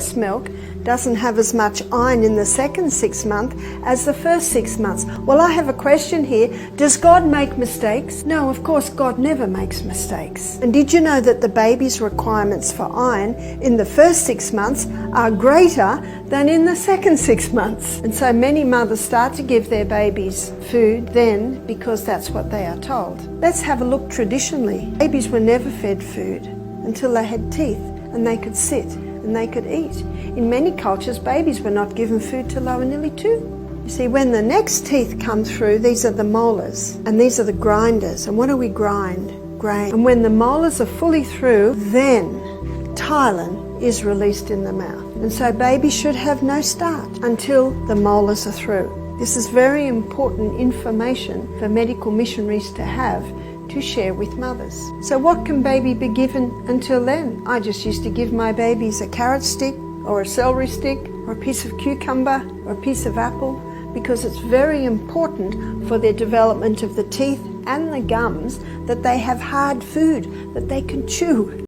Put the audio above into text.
breast milk doesn't have as much iron in the second 6 months as the first 6 months. Well, I have a question here. Does God make mistakes? No, of course, God never makes mistakes. And did you know that the baby's requirements for iron in the first 6 months are greater than in the second 6 months? And so many mothers start to give their babies food then because that's what they are told. Let's have a look traditionally. Babies were never fed food until they had teeth and they could sit and they could eat. In many cultures, babies were not given food till they were nearly 2. You see, when the next teeth come through, these are the molars and these are the grinders. And what do we grind? Grain. And when the molars are fully through, then ptyalin is released in the mouth. And so babies should have no start until the molars are through. This is very important information for medical missionaries to have to share with mothers. So what can baby be given until then? I just used to give my babies a carrot stick or a celery stick or a piece of cucumber or a piece of apple, because it's very important for their development of the teeth and the gums that they have hard food that they can chew.